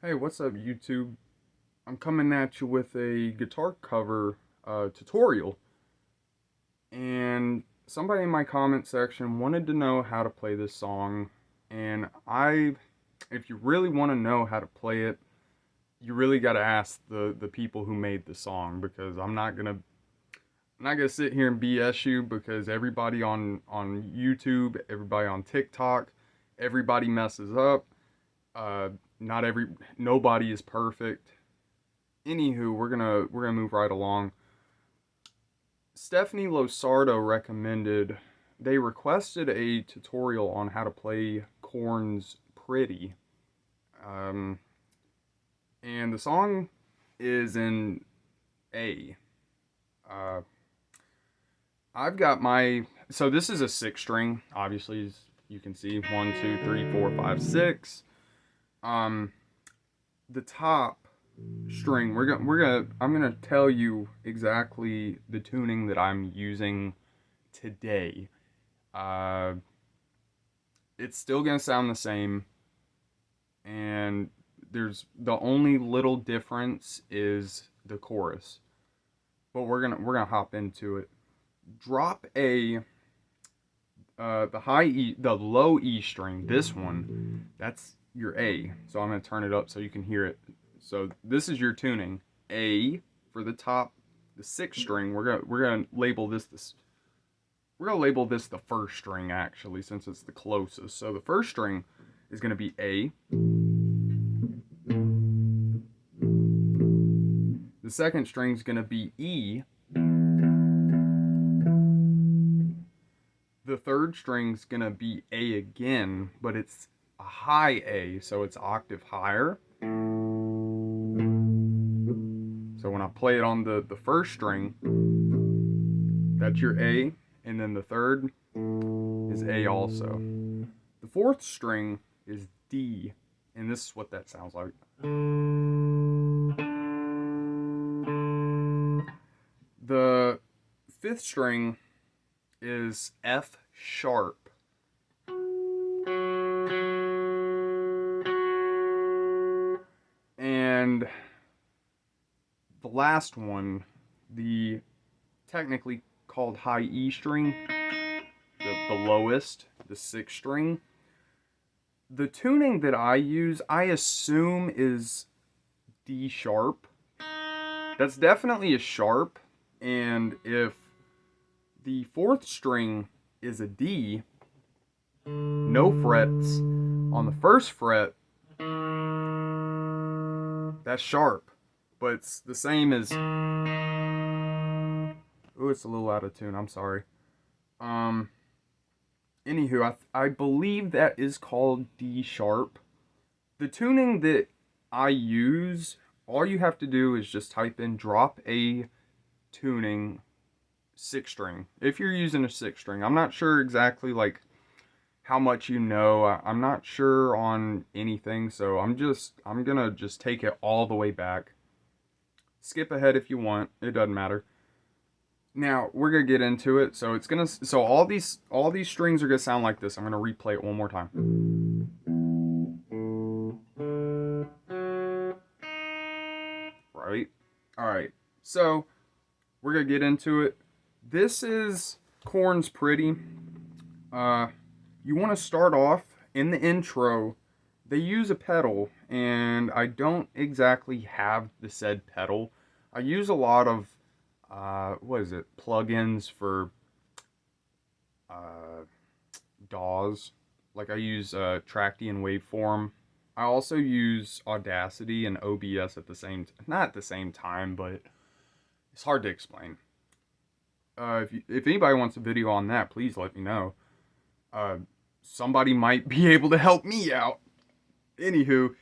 Hey, what's up, YouTube? I'm coming at you with a guitar cover tutorial, and somebody in my comment section wanted to know how to play this song, and if you really want to know how to play it, you really got to ask the people who made the song because I'm not gonna sit here and BS you because everybody on YouTube, everybody on TikTok, everybody messes up. Uh, not every Nobody is perfect. Anywho, we're gonna move right along. Stephanie Losardo they requested a tutorial on how to play Korn's Pretty. Um, and the song is in A. Uh, so this is a six string, obviously, as you can see, 1, 2, 3, 4, 5, 6. Um, the top string, I'm gonna tell you exactly the tuning that I'm using today. Uh, it's still gonna sound the same, and there's the only little difference is the chorus. But we're gonna hop into it. Drop a the low E string. This one, that's your A. So I'm gonna turn it up so you can hear it. So this is your tuning. A for the top, the sixth string. We're gonna label this. We're gonna label this the first string actually, since it's the closest. So the first string is gonna be A. The second string is gonna be E. The third string's gonna be A again, but it's a high A, so it's octave higher. So when I play it on the first string, that's your A, and then the third is A also. The fourth string is D, and this is what that sounds like. The fifth string is F sharp. And the last one, the technically called high E string, the lowest, the sixth string. The tuning that I use, I assume, is D sharp. That's definitely a sharp, and if the fourth string is a D, no frets. On the first fret, that's sharp, but it's the same as. Oh, it's a little out of tune. I'm sorry. Anywho, I believe that is called D sharp. The tuning that I use, all you have to do is just type in drop A tuning six string. If you're using a six string, I'm not sure exactly like how much you know. I'm not sure on anything, so I'm gonna just take it all the way back. Skip ahead if you want. It doesn't matter. Now we're gonna get into it. So all these strings are gonna sound like this. I'm gonna replay it one more time. Right? Alright. So we're gonna get into it. This is Korn's Pretty. You want to start off in the intro. They use a pedal, and I don't exactly have the said pedal. I use a lot of plugins for uh, DAWs. Like I use Tracti and Waveform. I also use Audacity and OBS at the same not at the same time, but it's hard to explain. If anybody wants a video on that, please let me know. Somebody might be able to help me out. Anywho,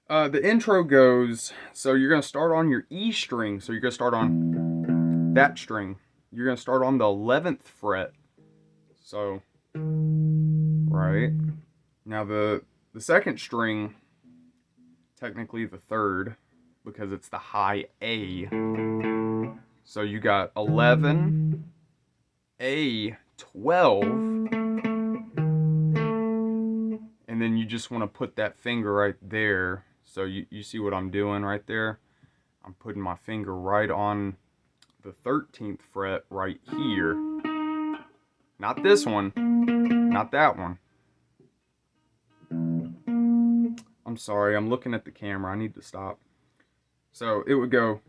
the intro goes, so you're going to start on your E string. So you're going to start on that string. You're going to start on the 11th fret. So, right. Now the second string, technically the third, because it's the high A. So you got 11, A, 12, and then you just want to put that finger right there So you see what I'm doing right there? I'm putting my finger right on the 13th fret right here. Not this one, not that one. I'm sorry, I'm looking at the camera. I need to stop. So it would go,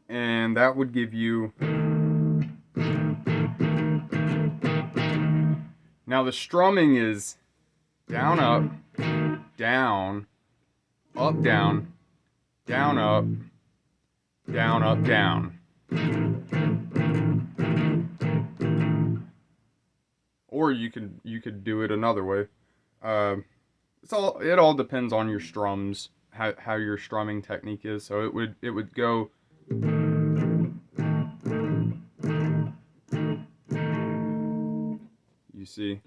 and that would give you. Now the strumming is down, up, down, up, down, down, up, down, up, down. Or you could do it another way. It all depends on your strums, how your strumming technique is. So it would go. You see.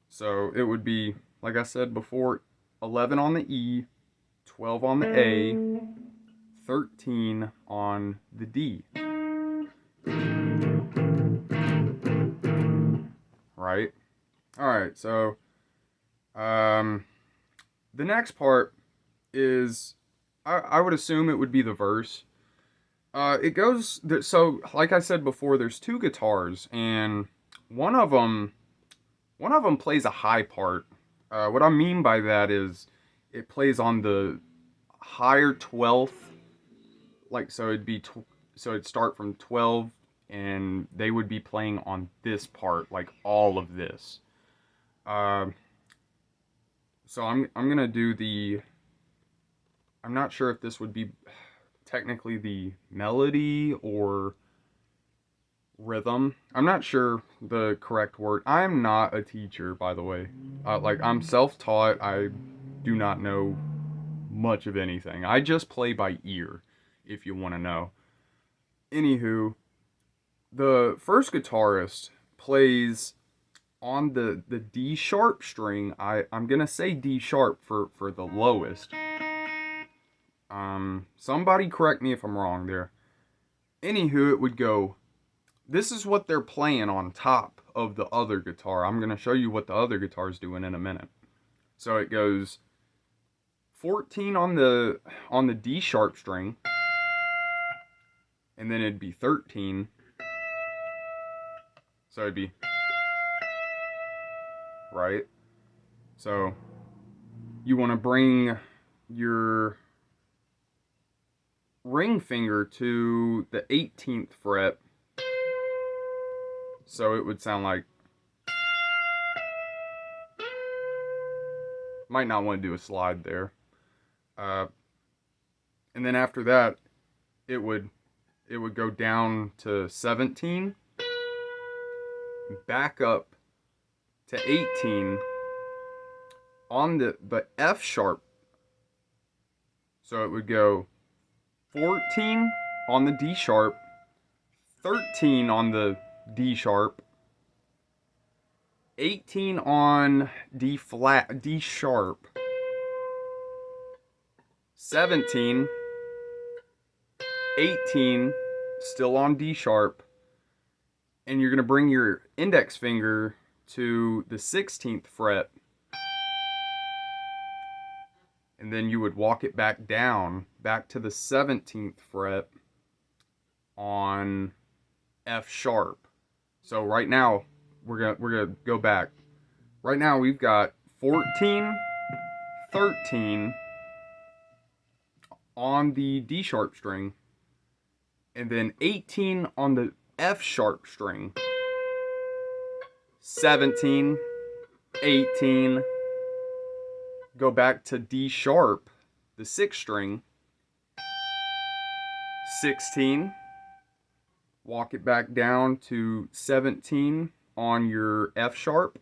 So it would be, like I said before, 11 on the E, 12 on the A, 13 on the D. Right? Alright, so the next part is, I would assume it would be the verse. It goes, so like I said before, there's two guitars, and one of them plays a high part. What I mean by that is it plays on the higher 12th, like so it'd start from 12, and they would be playing on this part, like all of this. So I'm gonna do the. I'm not sure if this would be technically the melody or rhythm. I'm not sure the correct word. I'm not a teacher, by the way. Like, I'm self-taught. I do not know much of anything. I just play by ear, if you want to know. Anywho, the first guitarist plays on the D sharp string. I'm gonna say D sharp for the lowest. Somebody correct me if I'm wrong there. Anywho, it would go. This is what they're playing on top of the other guitar. I'm gonna show you what the other guitar's doing in a minute. So it goes 14 on the D sharp string, and then it'd be 13. So it'd be right. So you want to bring your ring finger to the 18th fret. So it would sound like. Might not want to do a slide there. And then after that, it would go down to 17, back up to 18 on the F sharp. So it would go 14 on the D sharp, 13 on the D sharp, 18 on D flat, D sharp, 17, 18, still on D sharp, and you're going to bring your index finger to the 16th fret, and then you would walk it back down, back to the 17th fret on F sharp. So right now, we're gonna go back. Right now we've got 14, 13 on the D sharp string, and then 18 on the F sharp string, 17, 18, go back to D sharp, the 6th string, 16, walk it back down to 17 on your F sharp,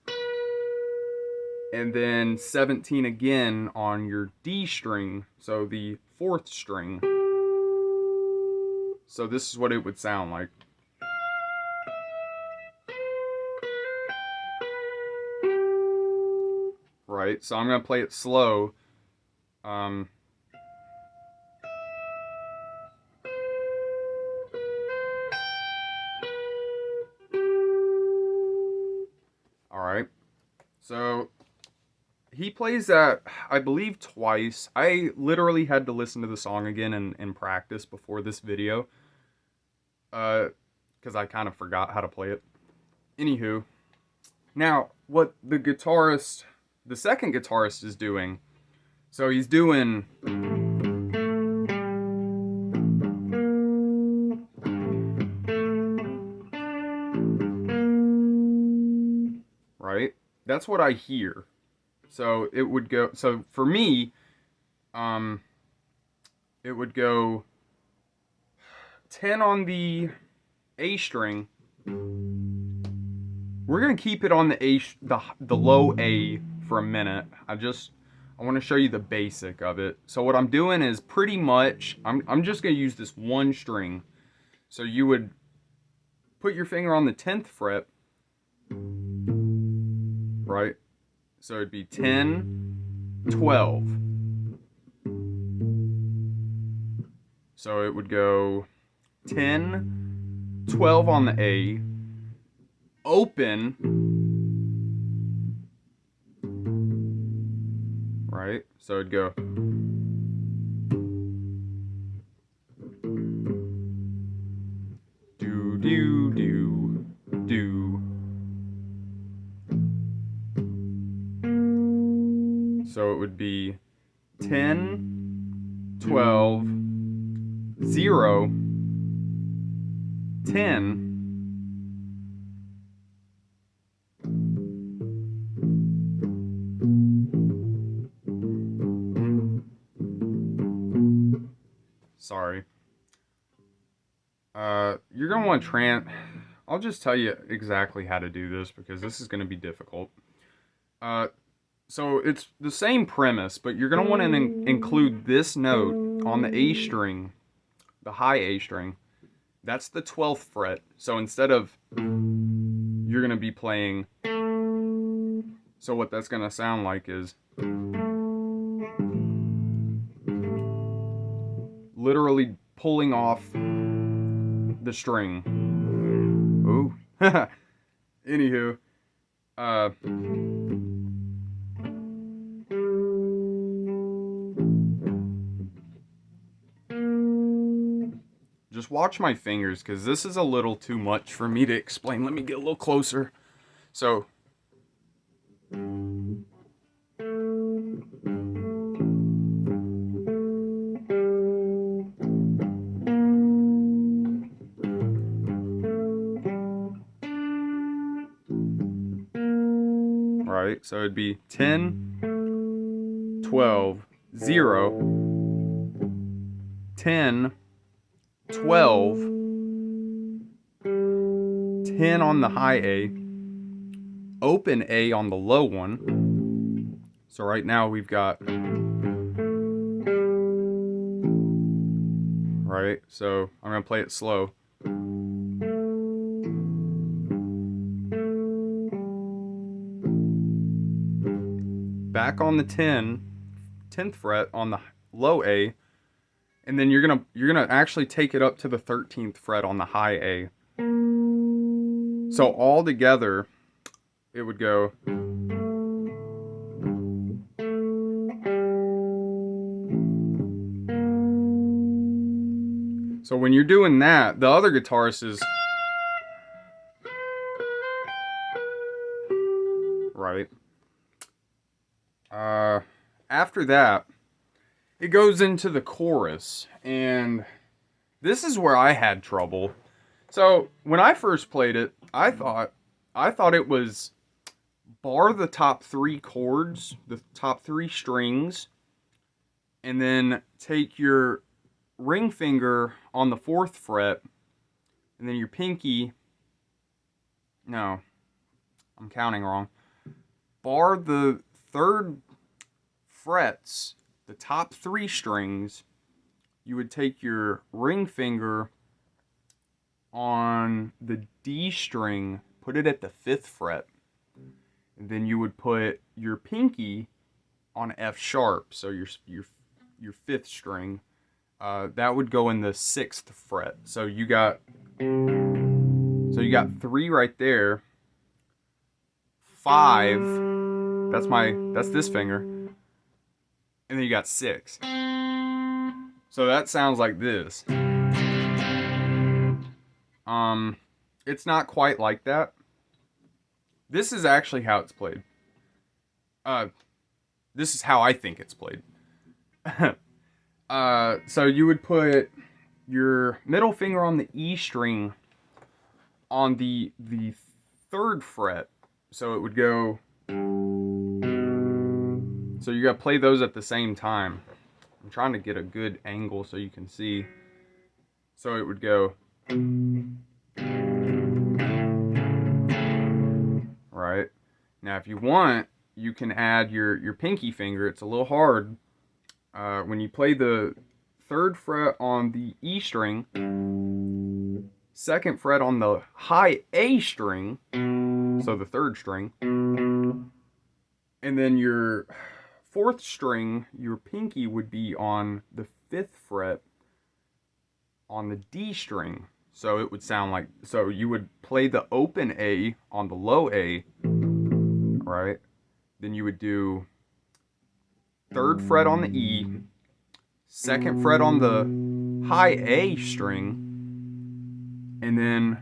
and then 17 again on your D string, so the 4th string. So this is what it would sound like. Right, so I'm going to play it slow. Alright, so He plays that, I believe, twice. I literally had to listen to the song again and practice before this video. Because I kind of forgot how to play it. Anywho, now what the second guitarist is doing, so he's doing, right? That's what I hear. So it would go, so for me, it would go 10 on the A string. We're gonna keep it on the low A for a minute. I want to show you the basic of it. So what I'm doing is pretty much I'm just gonna use this one string. So you would put your finger on the 10th fret, right? So it'd be 10, 12. So it would go 10, 12 on the A, open, right? So it'd go do, do, do, do. So it would be 10, 12, 0, 10, sorry. You're gonna want to I'll just tell you exactly how to do this because this is gonna be difficult. So it's the same premise, but you're gonna want to include this note on the A string, the high A string. That's the 12th fret. So instead of, you're gonna be playing. So what that's gonna sound like is literally pulling off the string. Ooh. Anywho, just watch my fingers because this is a little too much for me to explain. Let me get a little closer. So right, so it'd be 10, 12, 0, 10, 12, 10 on the high A, open A on the low one. So right now we've got, right, so I'm gonna play it slow. Back on the 10th fret on the low A, and then you're gonna actually take it up to the 13th fret on the high A. So all together, it would go. So when you're doing that, the other guitarist is right. After that, it goes into the chorus, and this is where I had trouble. So when I first played it, I thought it was bar the top 3 chords, the top 3 strings, and then take your ring finger on the 4th fret, and then your pinky. No, I'm counting wrong. Bar the 3rd frets, the top 3 strings. You would take your ring finger on the D string, put it at the 5th fret, and then you would put your pinky on F sharp, so your 5th string. That would go in the 6th fret. So you got 3 right there. 5, That's this finger. And then you got 6. So that sounds like this. It's not quite like that. This is actually how it's played. This is how I think it's played. So you would put your middle finger on the E string on the 3rd fret. So it would go. So you gotta play those at the same time. I'm trying to get a good angle so you can see. So it would go. Right. Now if you want, you can add your pinky finger. It's a little hard. When you play the 3rd fret on the E string, 2nd fret on the high A string, so the 3rd string, and then your 4th string, your pinky would be on the 5th fret on the D string. So it would sound like, so you would play the open A on the low A, right? Then you would do 3rd fret on the E, 2nd fret on the high A string, and then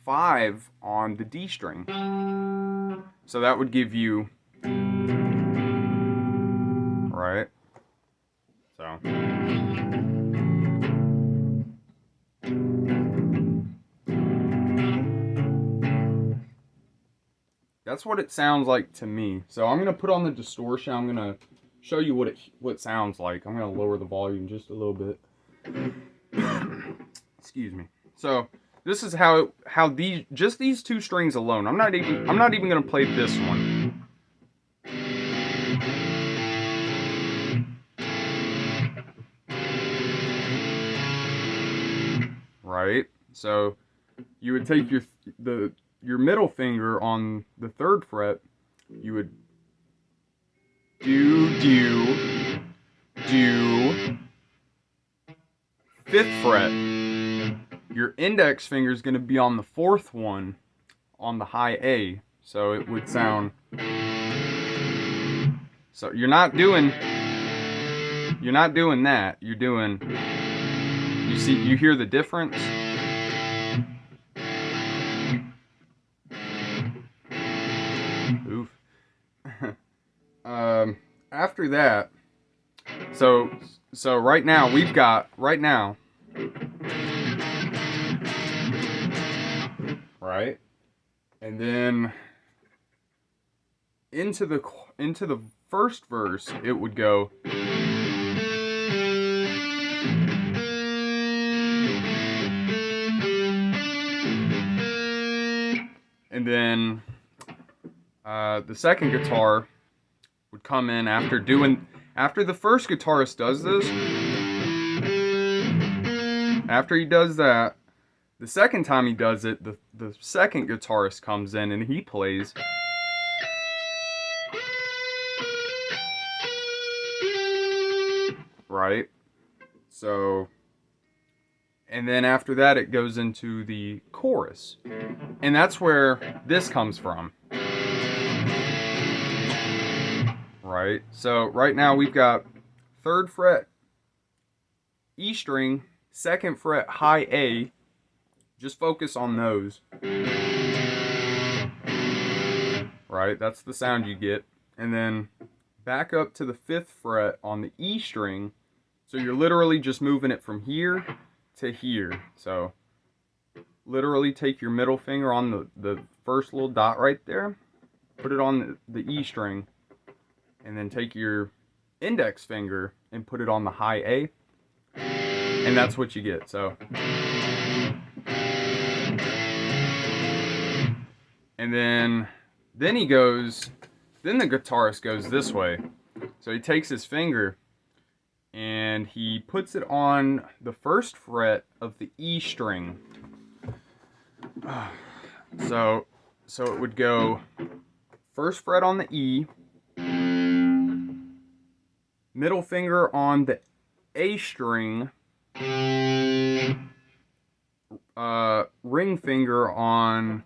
5 on the D string. So that would give you, right? So. That's what it sounds like to me. So I'm going to put on the distortion. I'm going to show you what it sounds like. I'm going to lower the volume just a little bit. Excuse me. So this is how these 2 strings alone. I'm not even going to play this one. Right? So you would take your middle finger on the 3rd fret, you would do 5th fret. Your index finger is going to be on the 4th one on the high A. So it would sound. So you're not doing that. You're doing. You hear the difference? Oof. After that, so right now, right, and then into the first verse, it would go. And then the second guitar would come in after the first guitarist does this. After he does that, the second time he does it, the second guitarist comes in and he plays. Right? So, and then after that it goes into the chorus. And that's where this comes from. Right? So right now we've got 3rd fret E string, 2nd fret high A. Just focus on those. Right? That's the sound you get. And then back up to the 5th fret on the E string. So you're literally just moving it from here to here. So literally take your middle finger on the first little dot right there, put it on the E string, and then take your index finger and put it on the high A, and that's what you get. So, and then the guitarist goes this way. So he takes his finger and he puts it on the 1st fret of the E string. So it would go 1st fret on the E, middle finger on the A string, ring finger on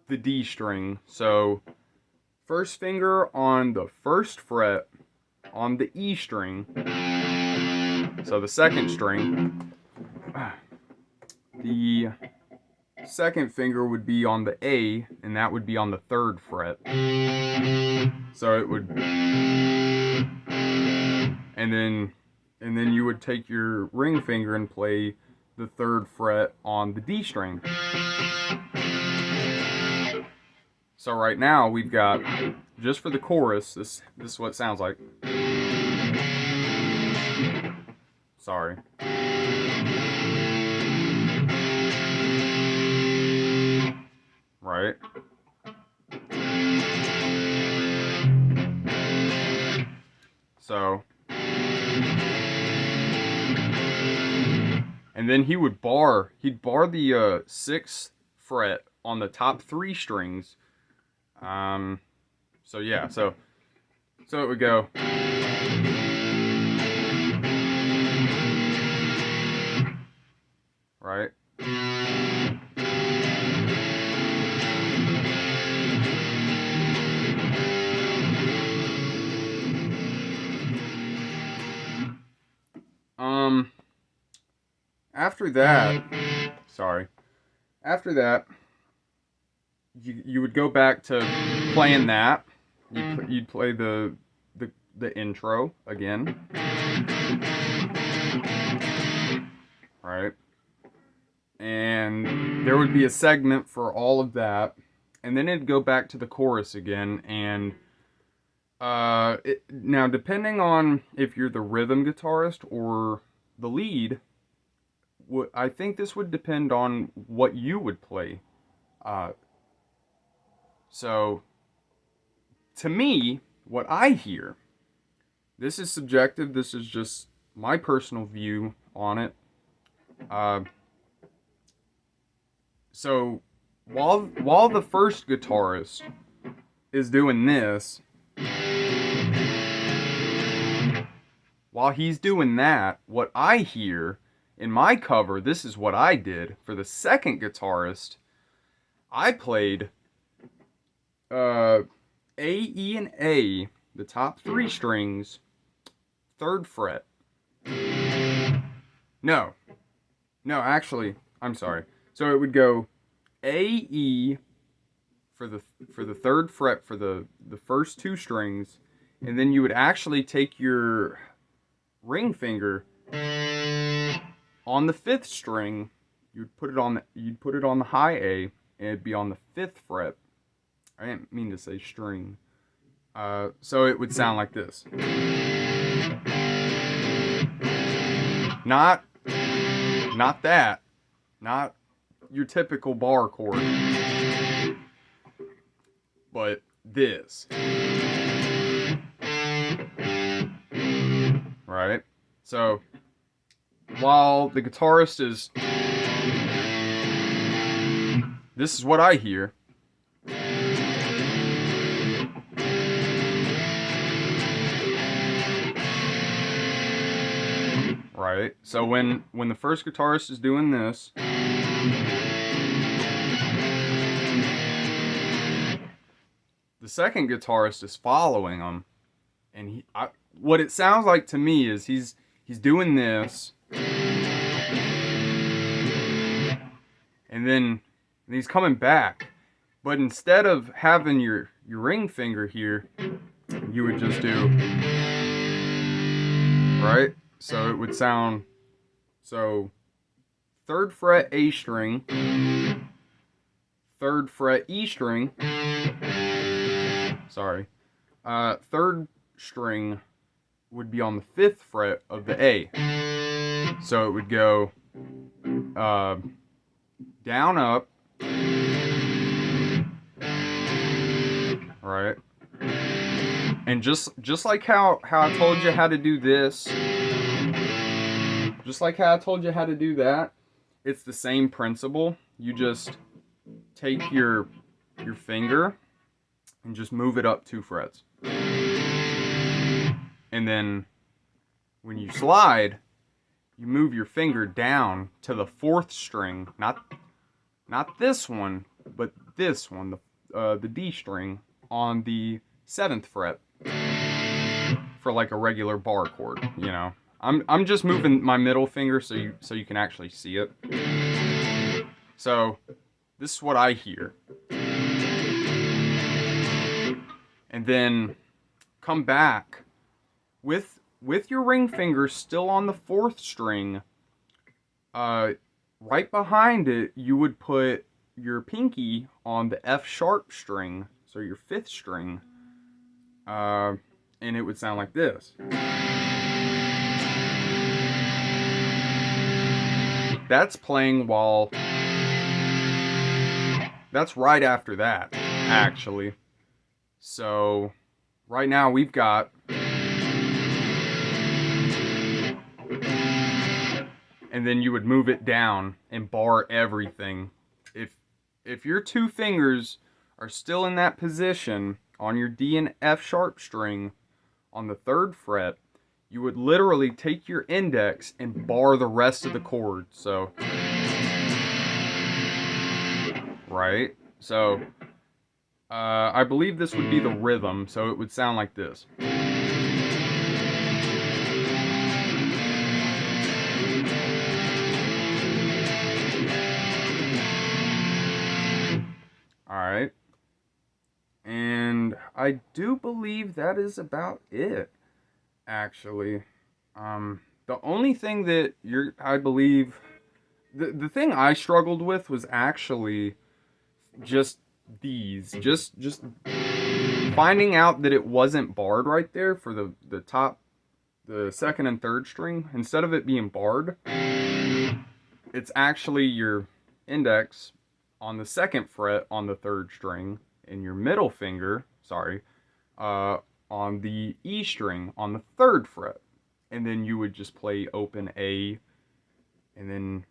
the D string. So first finger on the first fret on the E string, so the second string. The second finger would be on the A, and that would be on the third fret. So it would, and then you would take your ring finger and play the third fret on the D string. So right now we've got, just for the chorus, this is what it sounds like. Sorry. Right? So, and then he'd bar the 6th fret on the top 3 strings. So yeah, so it would go. Right? After that, after that, you would go back to playing that. You'd play the intro again, right? And there would be a segment for all of that, and then it'd go back to the chorus again. And now, depending on if you're the rhythm guitarist or the lead, I think this would depend on what you would play. So, to me, what I hear, this is subjective, this is just my personal view on it. So, while the first guitarist is doing this, while he's doing that, what I hear in my cover, this is what I did. For the second guitarist, I played A, E, and A, the top 3 strings, 3rd fret. No, actually, I'm sorry. So it would go A, E for the 3rd fret for the first 2 strings, and then you would actually take your ring finger on the 5th string. You'd put it on the high A, and it'd be on the 5th fret. I didn't mean to say string. So it would sound like this. Not that. Not your typical bar chord. But this. Right? So, while the guitarist is... This is what I hear. Right? So when the first guitarist is doing this, the second guitarist is following him, and what it sounds like to me is he's doing this, and then he's coming back, but instead of having your ring finger here, you would just do, right? So it would sound, so 3rd fret A string, 3rd fret E string, sorry, 3rd string would be on the 5th fret of the A. So it would go down, up, right? And just like how I told you how to do this, just like how I told you how to do that, it's the same principle. You just take your finger and just move it up 2 frets. And then when you slide, you move your finger down to the 4th string, not this one, but this one, the D string on the 7th fret for like a regular bar chord, you know. I'm just moving my middle finger so you can actually see it. So this is what I hear. And then come back with your ring finger still on the 4th string. Right behind it, you would put your pinky on the F sharp string, so your 5th string, and it would sound like this. That's playing while, that's right after that, actually. So, right now we've got, and then you would move it down and bar everything. If your 2 fingers are still in that position on your D and F sharp string on the 3rd fret, you would literally take your index and bar the rest of the chord. So, right? So, I believe this would be the rhythm, so it would sound like this. Alright. And I do believe that is about it, actually. The only thing that I believe, the thing I struggled with was actually just these. Just finding out that it wasn't barred right there for the top, the 2nd and 3rd string. Instead of it being barred, it's actually your index on the 2nd fret on the 3rd string, and your middle finger, on the E string on the 3rd fret. And then you would just play open A, and then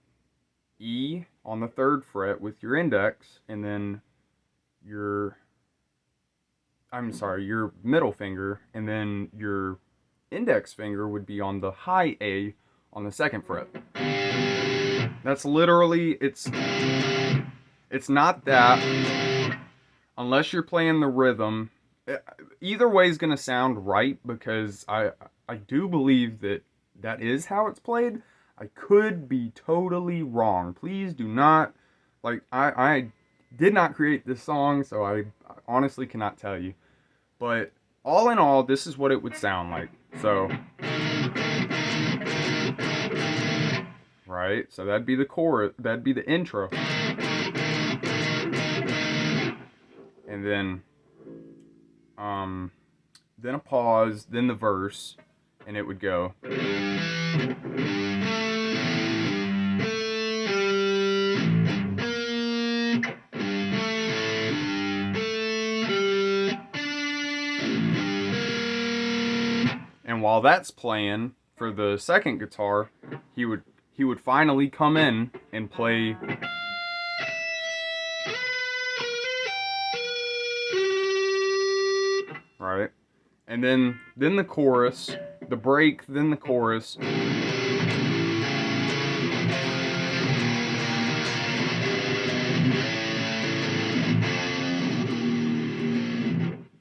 E on the 3rd fret with your index, and then your middle finger, and then your index finger would be on the high A on the 2nd fret. That's literally, it's not that, unless you're playing the rhythm. Either way is going to sound right, because I do believe that is how it's played. I could be totally wrong. Please do not, like, I did not create this song, so I honestly cannot tell you. But all in all, this is what it would sound like. So, right? So that'd be the chorus, that'd be the intro. And then a pause, then the verse, and it would go. And while that's playing for the 2nd guitar, he would finally come in and play. Right? And then the chorus, the break, then the chorus.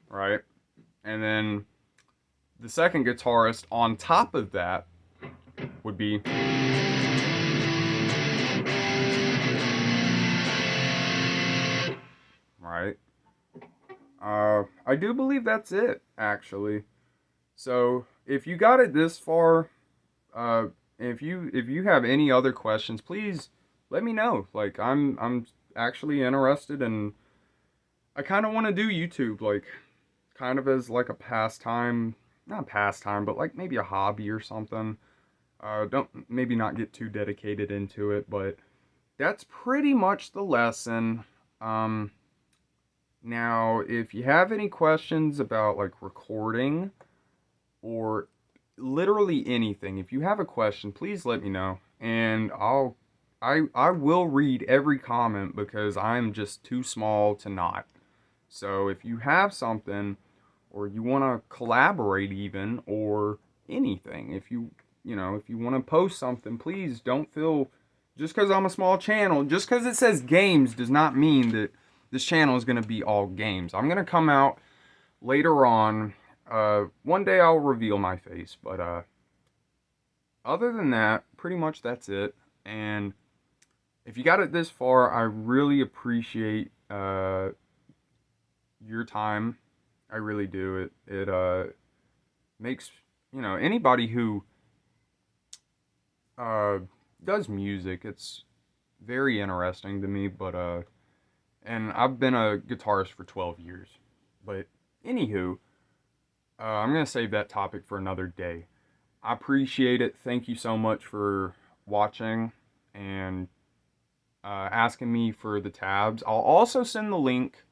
Right? And then the 2nd guitarist on top of that would be. Right? I do believe that's it, actually. So if you got it this far, if you have any other questions, please let me know. Like, I'm actually interested, and I kind of want to do YouTube, like, kind of as like a pastime, not pastime, but like maybe a hobby or something. Don't maybe not get too dedicated into it, but that's pretty much the lesson. Now, if you have any questions about like recording or literally anything, if you have a question, please let me know, and I will read every comment, because I'm just too small to not. So if you have something, or you want to collaborate even, or anything, if you want to post something, please don't feel, just because I'm a small channel, just because it says games does not mean that this channel is going to be all games. I'm going to come out later on, one day I'll reveal my face, but other than that, pretty much that's it. And if you got it this far, I really appreciate your time. I really do. It makes, anybody who uh does music, it's very interesting to me, but and I've been a guitarist for 12 years. But anywho, I'm going to save that topic for another day. I appreciate it. Thank you so much for watching and asking me for the tabs. I'll also send the link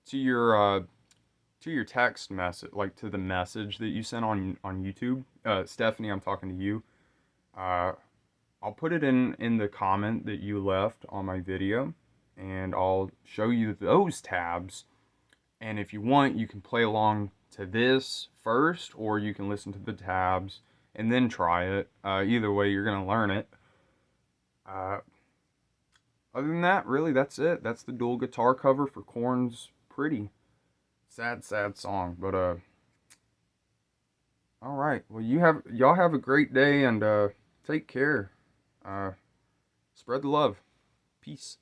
to your text message, like to the message that you sent on YouTube. Stephanie, I'm talking to you. Uh, I'll put it in the comment that you left on my video, and I'll show you those tabs. And if you want, you can play along to this first, or you can listen to the tabs and then try it. Either way, you're gonna learn it. Uh, Other than that, really, that's it. That's the dual guitar cover for Korn's Pretty. Sad, sad song, but all right. Well, y'all have a great day and take care. Uh, Spread the love. Peace.